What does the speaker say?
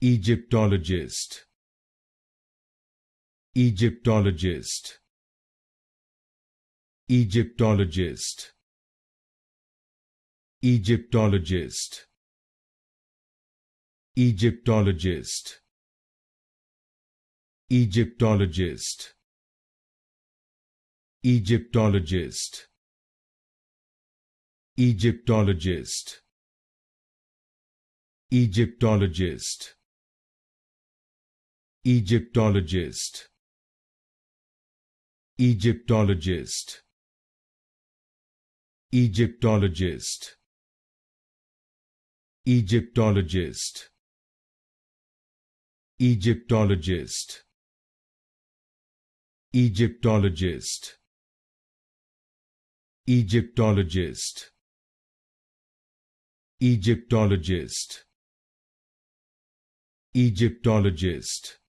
Egyptologist, Egyptologist, Egyptologist, Egyptologist, Egyptologist, Egyptologist, Egyptologist, Egyptologist, Egyptologist, Egyptologist, Egyptologist, Egyptologist, Egyptologist, Egyptologist, Egyptologist, Egyptologist, Egyptologist, Egyptologist,